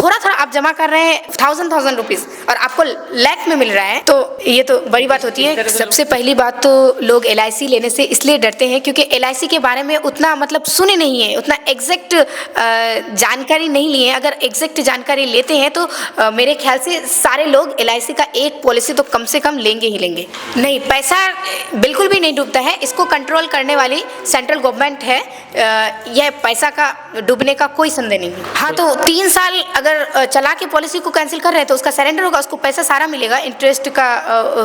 थोड़ा थोड़ा आप जमा कर रहे हैं 1000 रुपीज़ और आपको लाख में मिल रहा है, तो ये तो बड़ी बात होती है। सबसे पहली बात तो लोग LIC लेने से इसलिए डरते हैं क्योंकि LIC के बारे में उतना मतलब सुने नहीं है, उतना एग्जैक्ट जानकारी नहीं लिए। अगर एग्जैक्ट जानकारी लेते हैं तो मेरे ख्याल से सारे लोग LIC का एक पॉलिसी तो कम से कम लेंगे ही लेंगे। नहीं, पैसा बिल्कुल भी नहीं डूबता है, इसको कंट्रोल करने वाली सेंट्रल गवर्नमेंट है। यह पैसा का डूबने का कोई संदेह नहीं है। हाँ, तो 3 साल अगर चला के पॉलिसी को कैंसिल कर रहे हैं तो उसका सरेंडर होगा, उसको पैसा सारा मिलेगा, इंटरेस्ट का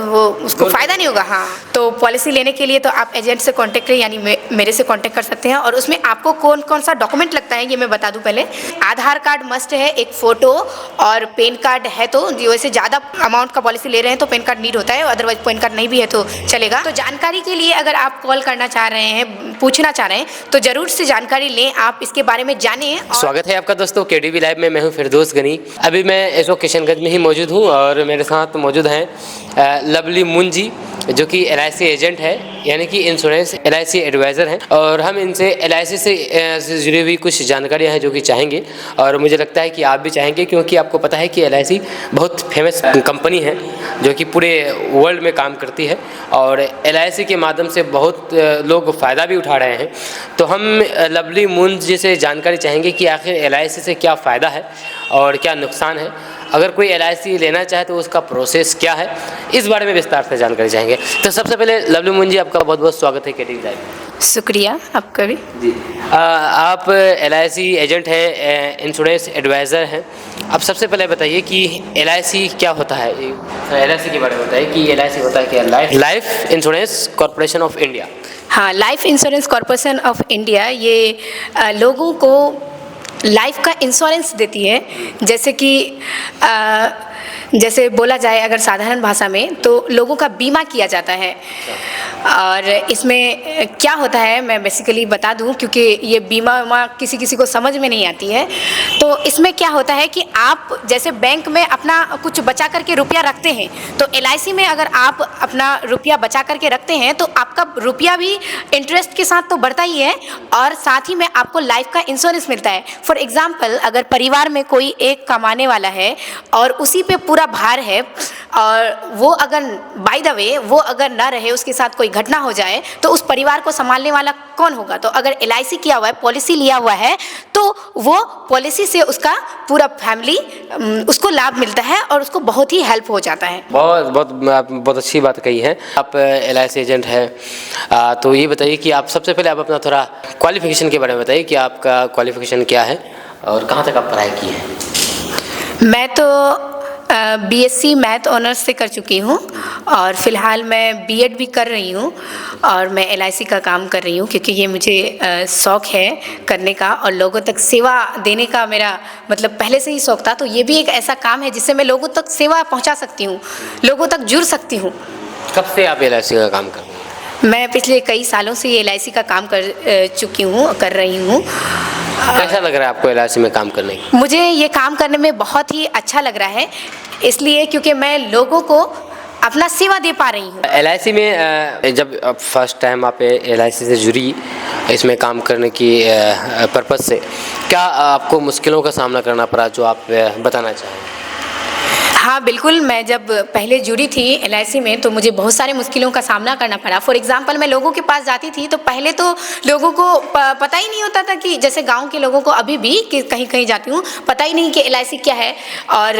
वो उसको फायदा नहीं होगा। हाँ, तो पॉलिसी लेने के लिए तो आप एजेंट से कांटेक्ट करें, यानी मेरे से कांटेक्ट कर सकते हैं। और उसमें आपको कौन कौन सा डॉक्यूमेंट लगता है ये मैं बता दूं। पहले आधार कार्ड मस्ट है, एक फ़ोटो और पैन कार्ड है। तो वैसे ज़्यादा अमाउंट का पॉलिसी ले रहे हैं तो पैन कार्ड नीड होता है, अदरवाइज पैन कार्ड नहीं भी है तो चलेगा। तो जानकारी के लिए अगर आप कॉल करना चाह रहे हैं, पूछना चाह रहे हैं, तो ज़रूर से जानकारी लें, आप इसके बारे में जानें। स्वागत है आपका दोस्तों KDV लाइव में। मैं हूं फिरदौस गनी। अभी मैं इस वक्त किशनगंज में ही मौजूद हूं और मेरे साथ मौजूद हैं लवली मुन जी, जो कि LIC एजेंट है, यानी कि इंश्योरेंस LIC एडवाइज़र हैं। और हम इनसे LIC से जुड़ी हुई कुछ जानकारियाँ हैं जो कि चाहेंगे, और मुझे लगता है कि आप भी चाहेंगे, क्योंकि आपको पता है कि LIC बहुत फेमस कंपनी है जो कि पूरे वर्ल्ड में काम करती है और LIC के माध्यम से बहुत लोग फ़ायदा भी उठा रहे हैं। तो हम लवली मुन जी से जानकारी चाहेंगे कि आखिर LIC से क्या फ़ायदा है और क्या नुकसान है, अगर कोई LIC लेना चाहे तो उसका प्रोसेस क्या है, इस बारे में विस्तार से जानकारी चाहेंगे। तो सबसे पहले लवली मुन जी, आपका बहुत बहुत स्वागत है KDV लाइव में। शुक्रिया आपका भी जी। आप LIC एजेंट हैं, इंश्योरेंस एडवाइज़र हैं। अब सबसे पहले बताइए कि LIC क्या होता है, LIC के बारे में बताइए कि LIC होता है क्या? Life insurance corporation of India. हाँ, life insurance corporation of India ये लोगों को लाइफ का इंश्योरेंस देती है। जैसे कि जैसे बोला जाए अगर साधारण भाषा में, तो लोगों का बीमा किया जाता है। और इसमें क्या होता है मैं बेसिकली बता दूं, क्योंकि ये बीमा किसी किसी को समझ में नहीं आती है। तो इसमें क्या होता है कि आप जैसे बैंक में अपना कुछ बचा करके रुपया रखते हैं, तो LIC में अगर आप अपना रुपया बचा करके रखते हैं तो आपका रुपया भी इंटरेस्ट के साथ तो बढ़ता ही है, और साथ ही में आपको लाइफ का इंश्योरेंस मिलता है। फॉर एग्जाम्पल, अगर परिवार में कोई एक कमाने वाला है और उसी पे पूरा भार है, और वो अगर बाय द वे वो अगर ना रहे, उसके साथ कोई घटना हो जाए, तो उस परिवार को संभालने वाला कौन होगा? तो अगर LIC किया हुआ है, पॉलिसी लिया हुआ है, तो वो पॉलिसी से उसका पूरा फैमिली उसको लाभ मिलता है और उसको बहुत ही हेल्प हो जाता है। बहुत अच्छी बात कही है। आप LIC एजेंट हैं, तो ये बताइए कि आप सबसे पहले आप अपना थोड़ा क्वालिफिकेशन के बारे में बताइए कि आपका क्वालिफिकेशन क्या है और कहाँ तक आप पढ़ाई की है। मैं तो BSc मैथ ऑनर्स से कर चुकी हूँ, और फ़िलहाल मैं B.Ed भी कर रही हूँ, और मैं LIC का काम कर रही हूँ क्योंकि ये मुझे शौक़ है करने का, और लोगों तक सेवा देने का मेरा मतलब पहले से ही शौक़ था। तो ये भी एक ऐसा काम है जिससे मैं लोगों तक सेवा पहुँचा सकती हूँ, लोगों तक जुड़ सकती हूँ। कब से आप LIC का काम कर रहे हैं? मैं पिछले कई सालों से ये LIC का काम कर रही हूँ। कैसा लग रहा है आपको LIC में काम करने की? मुझे ये काम करने में बहुत ही अच्छा लग रहा है, इसलिए क्योंकि मैं लोगों को अपना सेवा दे पा रही हूँ। LIC में जब फर्स्ट टाइम आप LIC से जुड़ी इसमें काम करने की पर्पज़ से, क्या आपको मुश्किलों का सामना करना पड़ा जो आप बताना चाहें? हाँ बिल्कुल, मैं जब पहले जुड़ी थी LIC में तो मुझे बहुत सारे मुश्किलों का सामना करना पड़ा। फॉर एग्जांपल, मैं लोगों के पास जाती थी तो पहले तो लोगों को पता ही नहीं होता था कि जैसे गांव के लोगों को अभी भी कि कहीं कहीं जाती हूँ पता ही नहीं कि LIC क्या है, और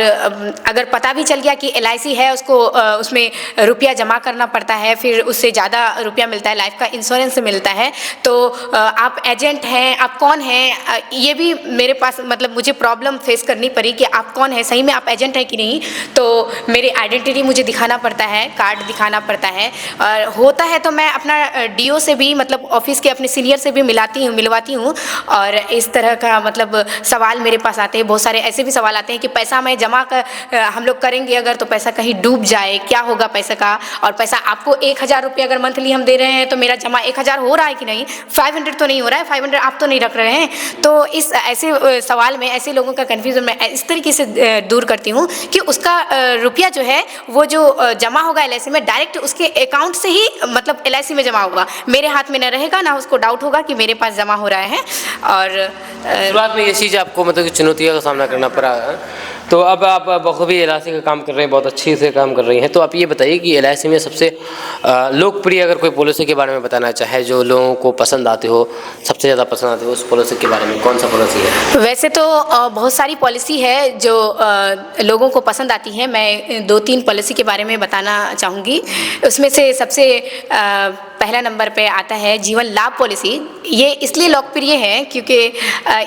अगर पता भी चल गया कि LIC है उसको उसमें रुपया जमा करना पड़ता है, फिर उससे ज़्यादा रुपया मिलता है, लाइफ का इंश्योरेंस मिलता है। तो आप एजेंट हैं, आप कौन हैं, ये भी मेरे पास मतलब मुझे प्रॉब्लम फेस करनी पड़ी कि आप कौन है, सही में आप एजेंट हैं कि नहीं। तो मेरी आइडेंटिटी मुझे दिखाना पड़ता है, कार्ड दिखाना पड़ता है, और होता है तो मैं अपना DO से भी मतलब ऑफिस के अपने सीनियर से भी मिलवाती हूँ। और इस तरह का मतलब सवाल मेरे पास आते हैं, बहुत सारे ऐसे भी सवाल आते हैं कि पैसा मैं जमा कर हम लोग करेंगे अगर तो पैसा कहीं डूब जाए, क्या होगा पैसे का, और पैसा आपको 1000 रुपये अगर मंथली हम दे रहे हैं तो मेरा जमा 1000 हो रहा है कि नहीं, 500 तो नहीं हो रहा है, 500 आप तो नहीं रख रहे हैं। तो इस ऐसे सवाल में ऐसे लोगों का कन्फ्यूजन मैं इस तरीके से दूर करती हूँ कि उसका उसका रुपया जो है वो जो जमा होगा LIC में डायरेक्ट उसके अकाउंट से ही मतलब LIC में जमा होगा, मेरे हाथ में न रहेगा, ना उसको डाउट होगा कि मेरे पास जमा हो रहा है। और शुरुआत में ये चीज़ आपको मतलब कि चुनौतियों का सामना करना पड़ा है, तो अब आप बखूबी LIC का काम कर रहे हैं, बहुत अच्छी से काम कर रही हैं। तो आप ये बताइए कि LIC में सबसे लोकप्रिय अगर कोई पॉलिसी के बारे में बताना चाहे जो लोगों को पसंद आती हो, सबसे ज़्यादा पसंद आती हो, उस पॉलिसी के बारे में कौन सा पॉलिसी है? वैसे तो बहुत सारी पॉलिसी है जो लोगों को पसंद आती है। मैं 2-3 पॉलिसी के बारे में बताना चाहूँगी। उसमें से सबसे पहला नंबर पे आता है जीवन लाभ पॉलिसी। ये इसलिए लोकप्रिय है क्योंकि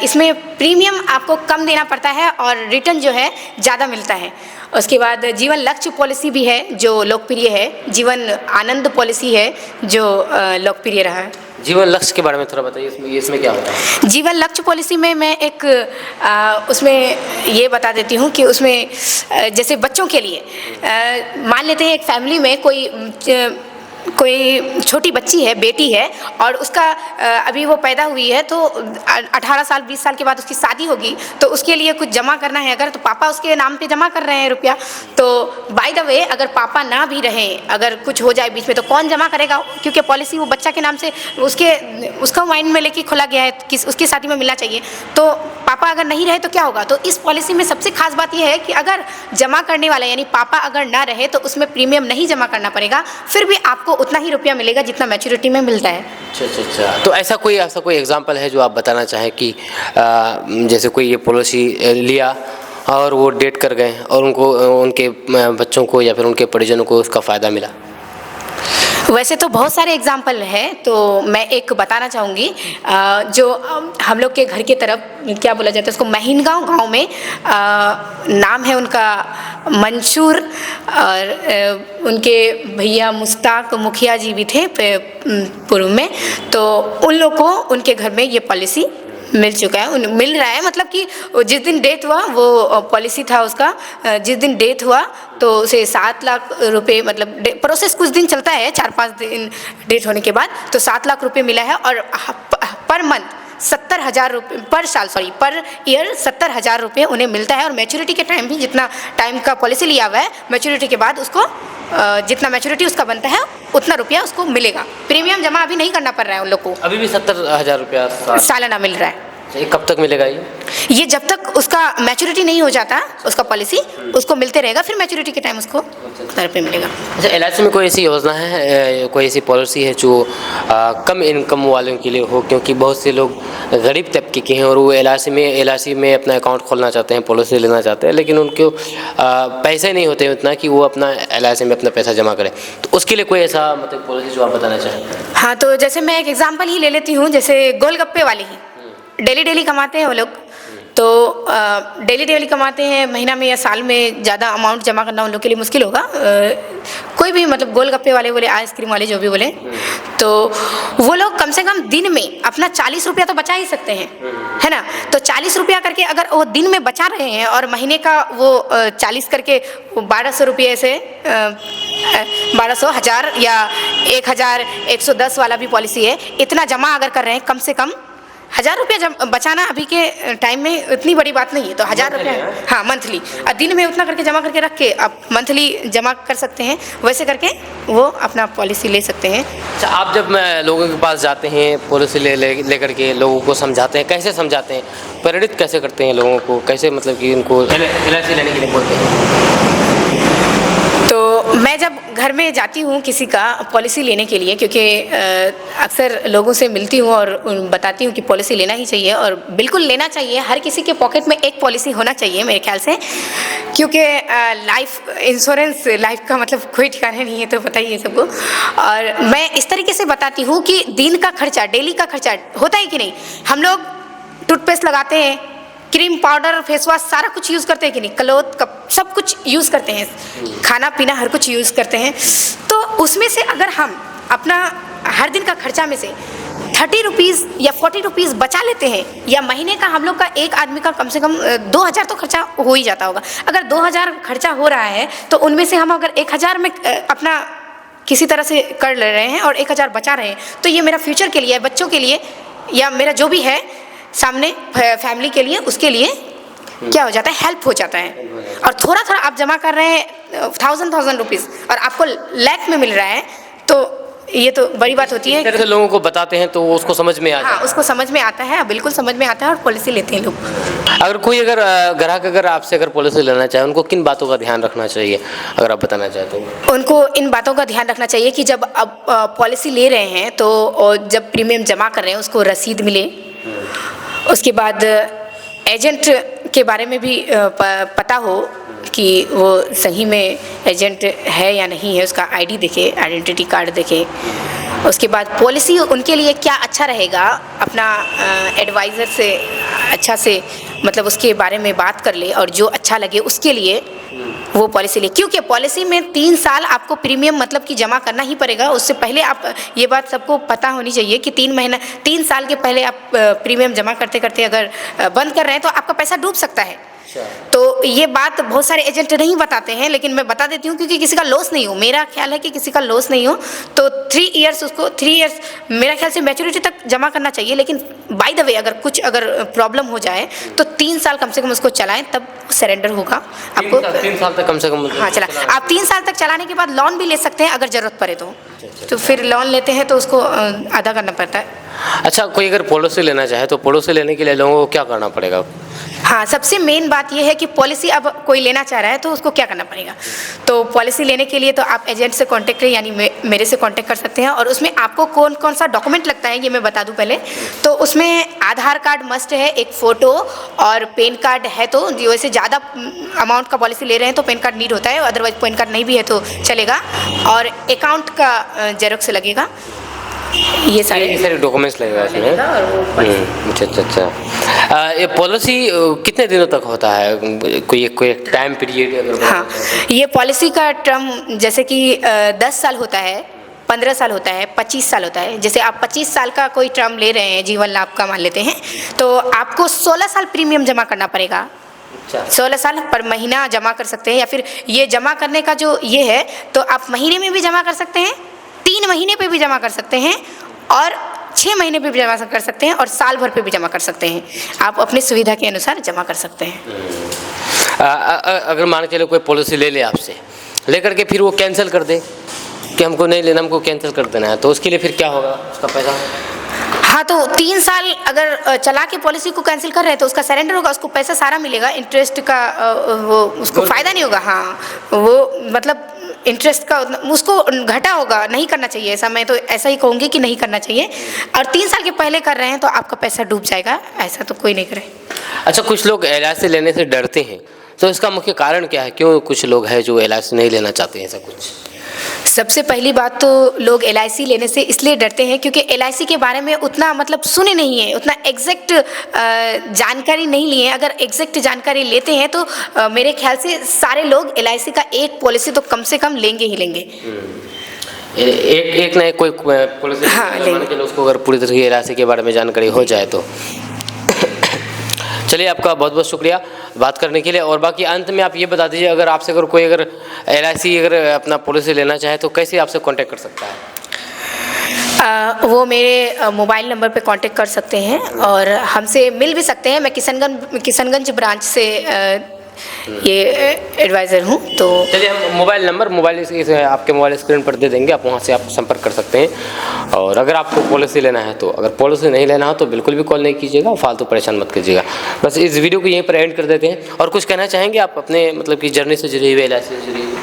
इसमें प्रीमियम आपको कम देना पड़ता है और रिटर्न जो है ज़्यादा मिलता है। उसके बाद जीवन लक्ष्य पॉलिसी भी है जो लोकप्रिय है। जीवन आनंद पॉलिसी है जो लोकप्रिय रहा है। जीवन लक्ष्य के बारे में थोड़ा बताइए, इसमें क्या होता है? जीवन लक्ष्य पॉलिसी में मैं एक उसमें ये बता देती हूँ कि उसमें जैसे बच्चों के लिए मान लेते हैं एक फैमिली में कोई छोटी बच्ची है, बेटी है, और उसका अभी वो पैदा हुई है तो 18 साल 20 साल के बाद उसकी शादी होगी, तो उसके लिए कुछ जमा करना है अगर, तो पापा उसके नाम पे जमा कर रहे हैं रुपया। तो बाय द वे अगर पापा ना भी रहें, अगर कुछ हो जाए बीच में, तो कौन जमा करेगा? क्योंकि पॉलिसी वो बच्चा के नाम से उसका माइंड में लेके खोला गया है कि उसकी शादी में मिलना चाहिए। तो पापा अगर नहीं रहे तो क्या होगा? तो इस पॉलिसी में सबसे खास बात यह है कि अगर जमा करने वाला यानी पापा अगर ना रहे तो उसमें प्रीमियम नहीं जमा करना पड़ेगा, फिर भी आपको उतना ही रुपया मिलेगा जितना मैच्योरिटी में मिलता है। अच्छा। तो ऐसा कोई एग्जांपल है जो आप बताना चाहें कि जैसे कोई ये पॉलिसी लिया और वो डेट कर गए और उनको उनके बच्चों को या फिर उनके परिजनों को उसका फ़ायदा मिला? वैसे तो बहुत सारे एग्जाम्पल हैं, तो मैं एक बताना चाहूँगी जो हम लोग के घर के तरफ क्या बोला जाता है उसको, महीनगांव गांव में नाम है उनका मंसूर, और उनके भैया मुश्ताक मुखिया जी भी थे पूर्व में। तो उन लोग को उनके घर में ये पॉलिसी मिल चुका है, मिल रहा है। मतलब कि जिस दिन डेथ हुआ वो पॉलिसी था उसका, जिस दिन डेथ हुआ तो उसे 7 लाख रुपए, मतलब प्रोसेस कुछ दिन चलता है, 4-5 दिन डेथ होने के बाद, तो 7 लाख रुपए मिला है। और पर मंथ 70,000 रुपये पर ईयर 70,000 रुपये उन्हें मिलता है। और मैच्योरिटी के टाइम भी जितना टाइम का पॉलिसी लिया हुआ है, मैच्योरिटी के बाद उसको जितना मैच्योरिटी उसका बनता है उतना रुपया उसको मिलेगा। प्रीमियम जमा अभी नहीं करना पड़ रहा है उन लोग को। अभी भी 70,000 रुपया सालाना मिल रहा है। ये कब तक मिलेगा? ये जब तक उसका मैच्योरिटी नहीं हो जाता उसका पॉलिसी, उसको मिलते रहेगा, फिर मैच्योरिटी के टाइम उसको घर पे मिलेगा। अच्छा, LIC में कोई ऐसी योजना है, कोई ऐसी पॉलिसी है जो कम इनकम वालों के लिए हो? क्योंकि बहुत से लोग गरीब तबके के हैं और वो LIC में अपना अकाउंट खोलना चाहते हैं, पॉलिसी लेना चाहते हैं, लेकिन उनको पैसे नहीं होते उतना कि वो अपना LIC में अपना पैसा जमा करें। तो उसके लिए कोई ऐसा मतलब पॉलिसी जो आप बताना चाहें? हाँ, तो जैसे मैं एक एग्जाम्पल ही ले लेती हूँ, जैसे गोलगप्पे वाले ही डेली कमाते हैं वो लोग, तो डेली कमाते हैं, महीना में या साल में ज़्यादा अमाउंट जमा करना उन लोग के लिए मुश्किल होगा। कोई भी मतलब गोलगप्पे वाले बोले, आइसक्रीम वाले जो भी बोले, तो वो लोग कम से कम दिन में अपना 40 रुपया तो बचा ही सकते हैं, है ना? तो 40 रुपया करके अगर वो दिन में बचा रहे हैं और महीने का वो 40 करके 1200 रुपये से 1200, 1000 या 1110 वाला भी पॉलिसी है, इतना जमा अगर कर रहे हैं, कम से कम 1000 रुपया बचाना अभी के टाइम में इतनी बड़ी बात नहीं है। तो 1000 रुपया, हाँ, मंथली, दिन में उतना करके जमा करके रख के आप मंथली जमा कर सकते हैं, वैसे करके वो अपना पॉलिसी ले सकते हैं। अच्छा, आप जब लोगों के पास जाते हैं पॉलिसी ले करके लोगों को समझाते हैं, कैसे समझाते हैं, प्रेरित कैसे करते हैं लोगों को, कैसे मतलब कि उनको LIC लेने के लिए बोलते हैं? तो मैं जब घर में जाती हूँ किसी का पॉलिसी लेने के लिए, क्योंकि अक्सर लोगों से मिलती हूँ और बताती हूँ कि पॉलिसी लेना ही चाहिए, और बिल्कुल लेना चाहिए। हर किसी के पॉकेट में एक पॉलिसी होना चाहिए मेरे ख्याल से, क्योंकि लाइफ इंश्योरेंस, लाइफ का मतलब कोई ठिकाना नहीं है, तो पता ही है सबको। और मैं इस तरीके से बताती हूँ कि दिन का खर्चा, डेली का खर्चा होता है कि नहीं। हम लोग टूथपेस्ट लगाते हैं, क्रीम, पाउडर, फेस वॉश, सारा कुछ यूज़ करते हैं कि नहीं, क्लोथ, कप, सब कुछ यूज़ करते हैं, खाना पीना हर कुछ यूज़ करते हैं। तो उसमें से अगर हम अपना हर दिन का खर्चा में से 30 रुपीज़ या 40 रुपीज़ बचा लेते हैं, या महीने का हम लोग का एक आदमी का कम से कम 2000 तो खर्चा हो ही जाता होगा। अगर 2000 खर्चा हो रहा है तो उनमें से हम अगर 1000 में अपना किसी तरह से कर ले रहे हैं और 1000 बचा रहे हैं, तो ये मेरा फ्यूचर के लिए, बच्चों के लिए, या मेरा जो भी है सामने फैमिली के लिए, उसके लिए क्या हो जाता है, हेल्प हो जाता है। और थोड़ा थोड़ा आप जमा कर रहे हैं 1000 रुपीज़ और आपको लाख में मिल रहा है, तो ये तो बड़ी बात होती है। इस तरह से लोगों को बताते हैं तो उसको समझ में आ जाता है। हाँ, उसको समझ में आता है, बिल्कुल समझ में आता है और पॉलिसी लेते हैं लोग। अगर कोई ग्राहक अगर आपसे अगर पॉलिसी लेना चाहे, उनको किन बातों का ध्यान रखना चाहिए, अगर आप बताना चाहें तो? उनको इन बातों का ध्यान रखना चाहिए कि जब अब पॉलिसी ले रहे हैं तो जब प्रीमियम जमा कर रहे हैं उसको रसीद मिले। उसके बाद एजेंट के बारे में भी पता हो कि वो सही में एजेंट है या नहीं है, उसका आईडी देखे, आइडेंटिटी कार्ड देखे। उसके बाद पॉलिसी उनके लिए क्या अच्छा रहेगा, अपना एडवाइज़र से अच्छा से मतलब उसके बारे में बात कर ले और जो अच्छा लगे उसके लिए वो पॉलिसी ले। क्योंकि पॉलिसी में 3 साल आपको प्रीमियम मतलब कि जमा करना ही पड़ेगा। उससे पहले आप, ये बात सबको पता होनी चाहिए कि 3 साल के पहले आप प्रीमियम जमा करते करते अगर बंद कर रहे हैं तो आपका पैसा डूब सकता है। तो ये बात बहुत सारे एजेंट नहीं बताते हैं, लेकिन मैं बता देती हूँ क्योंकि किसी का लॉस नहीं हो। मेरा ख्याल है कि किसी का लॉस नहीं हो, तो 3 इयर्स उसको 3 इयर्स मेरा ख्याल से मैच्योरिटी तक जमा करना चाहिए। लेकिन बाय द वे अगर प्रॉब्लम हो जाए तो 3 साल कम से कम उसको चलाएं, तब सरेंडर होगा आपको। 3 साल तक कम से कम? हाँ, चला। आप 3 साल तक चलाने के बाद लोन भी ले सकते हैं अगर ज़रूरत पड़े तो फिर लोन लेते हैं तो उसको अदा करना पड़ता है। अच्छा, कोई अगर पॉलिसी लेना चाहे तो पॉलिसी लेने के लिए लोगों को क्या करना पड़ेगा? हाँ, सबसे मेन बात यह है कि पॉलिसी अब कोई लेना चाह रहा है तो उसको क्या करना पड़ेगा। तो पॉलिसी लेने के लिए तो आप एजेंट से कांटेक्ट करें, यानी मेरे से कांटेक्ट कर सकते हैं। और उसमें आपको कौन कौन सा डॉक्यूमेंट लगता है ये मैं बता दूं पहले। तो उसमें आधार कार्ड मस्ट है, एक फ़ोटो और पैन कार्ड है। तो वैसे ज़्यादा अमाउंट का पॉलिसी ले रहे हैं तो पैन कार्ड नीड होता है, अदरवाइज पैन कार्ड नहीं भी है तो चलेगा। और अकाउंट का जेरोक्स लगेगा। ये सारे डॉक्यूमेंट्स लगेगा उसमें। अच्छा। ये पॉलिसी कितने दिनों तक होता है, कोई टाइम पीरियड अगर? हाँ, ये पॉलिसी का टर्म जैसे कि 10 साल होता है, 15 साल होता है, 25 साल होता है। जैसे आप 25 साल का कोई टर्म ले रहे हैं, जीवन लाभ का मान लेते हैं, तो आपको 16 साल प्रीमियम जमा करना पड़ेगा। 16 साल पर महीना जमा कर सकते हैं, या फिर ये जमा करने का जो ये है तो आप महीने में भी जमा कर सकते हैं, 3 महीने पे भी जमा कर सकते हैं, और 6 महीने पे भी जमा कर सकते हैं, और साल भर पे भी जमा कर सकते हैं। आप अपनी सुविधा के अनुसार जमा कर सकते हैं। अगर मान के चलो कोई पॉलिसी ले ले आपसे, लेकर के फिर वो कैंसिल कर दे कि हमको नहीं लेना, हमको कैंसिल कर देना है, तो उसके लिए फिर क्या होगा उसका पैसा? हाँ, तो 3 साल अगर चला के पॉलिसी को कैंसिल कर रहे हैं तो उसका सरेंडर होगा, उसको पैसा सारा मिलेगा। इंटरेस्ट का वो उसको फ़ायदा नहीं होगा। हाँ, वो मतलब इंटरेस्ट का उसको घटा होगा, नहीं करना चाहिए ऐसा। मैं तो ऐसा ही कहूँगी कि नहीं करना चाहिए। और 3 साल के पहले कर रहे हैं तो आपका पैसा डूब जाएगा, ऐसा तो कोई नहीं करे। अच्छा, कुछ लोग LIC लेने से डरते हैं, तो इसका मुख्य कारण क्या है? क्यों कुछ लोग हैं जो LIC नहीं लेना चाहते हैं? ऐसा कुछ सबसे पहली बात तो लोग LIC लेने से इसलिए डरते हैं क्योंकि LIC के बारे में उतना मतलब सुने नहीं है, उतना एग्जैक्ट जानकारी नहीं लिए हैं। अगर एग्जैक्ट जानकारी लेते हैं तो मेरे ख्याल से सारे लोग LIC का एक पॉलिसी तो कम से कम लेंगे ही लेंगे। एक ना एक कोई पॉलिसी, हाँ, लेंगे। उसको अगर पूरी तरह से LIC के बारे में जानकारी हो जाए तो। चलिए, आपका बहुत बहुत शुक्रिया बात करने के लिए। और बाकी अंत में आप ये बता दीजिए, अगर आपसे कोई LIC अगर अपना पॉलिसी लेना चाहे तो कैसे आपसे कांटेक्ट कर सकता है? वो मेरे मोबाइल नंबर पे कांटेक्ट कर सकते हैं और हमसे मिल भी सकते हैं। मैं किशनगंज ब्रांच से ये एडवाइज़र हूँ। तो चलिए, हम मोबाइल आपके मोबाइल स्क्रीन पर दे देंगे, आप वहाँ से आप संपर्क कर सकते हैं। और अगर आपको पॉलिसी लेना है तो, अगर पॉलिसी नहीं लेना हो तो बिल्कुल भी कॉल नहीं कीजिएगा, फालतू परेशान मत कीजिएगा। बस इस वीडियो को यहीं पर एंड कर देते हैं। और कुछ कहना चाहेंगे आप अपने मतलब कि जर्नी से जुड़ी हुई, LIC से जुड़ी हुई,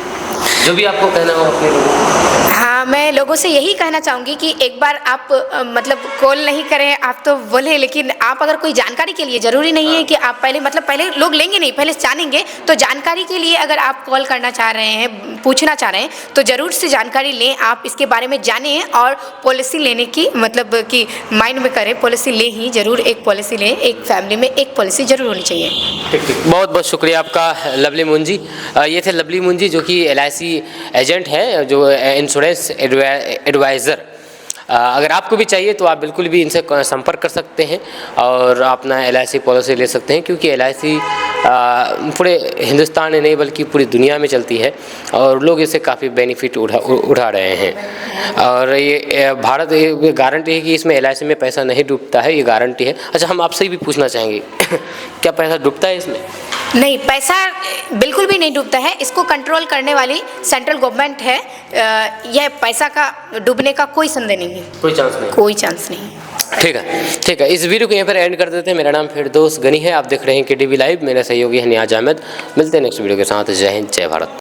जो भी आपको कहना हो अपने लोगों? हाँ, मैं लोगों से यही कहना चाहूँगी कि एक बार आप मतलब कॉल नहीं करें, आप तो बोले, लेकिन आप अगर कोई जानकारी के लिए, ज़रूरी नहीं है कि आप पहले लोग लेंगे नहीं, पहले जानेंगे। तो जानकारी के लिए अगर आप कॉल करना चाह रहे हैं, पूछना चाह रहे हैं, तो ज़रूर से जानकारी लें, आप इसके बारे में जानें और पॉलिसी लेने की मतलब कि माइंड में करें, पॉलिसी लें ही ज़रूर, एक पॉलिसी लें। एक फैमिली में एक पॉलिसी ज़रूर होनी चाहिए। ठीक। बहुत बहुत शुक्रिया आपका लवली मुंजी। ये थे लवली मुंजी जो कि LIC एजेंट है, जो इंश्योरेंस एडवाइज़र। अगर आपको भी चाहिए तो आप बिल्कुल भी इनसे संपर्क कर सकते हैं और अपना LIC पॉलिसी ले सकते हैं, क्योंकि LIC पूरे हिंदुस्तान में नहीं बल्कि पूरी दुनिया में चलती है और लोग इससे काफ़ी बेनिफिट उठा रहे हैं। और ये भारत गारंटी है कि इसमें LIC में पैसा नहीं डूबता है, ये गारंटी है। अच्छा, हम आपसे भी पूछना चाहेंगे क्या पैसा डूबता है इसमें? नहीं, पैसा बिल्कुल भी नहीं डूबता है। इसको कंट्रोल करने वाली सेंट्रल गवर्नमेंट है। यह पैसा का डूबने का कोई संदेह नहीं है, कोई चांस नहीं? कोई चांस नहीं है। ठीक है, ठीक है, इस वीडियो को यहाँ पर एंड कर देते हैं। मेरा नाम फिरदौस गनी है, आप देख रहे हैं KTV लाइव। मेरा सहयोगी है नियाज अहमद। मिलते हैं नेक्स्ट वीडियो के साथ। जय हिंद, जय भारत।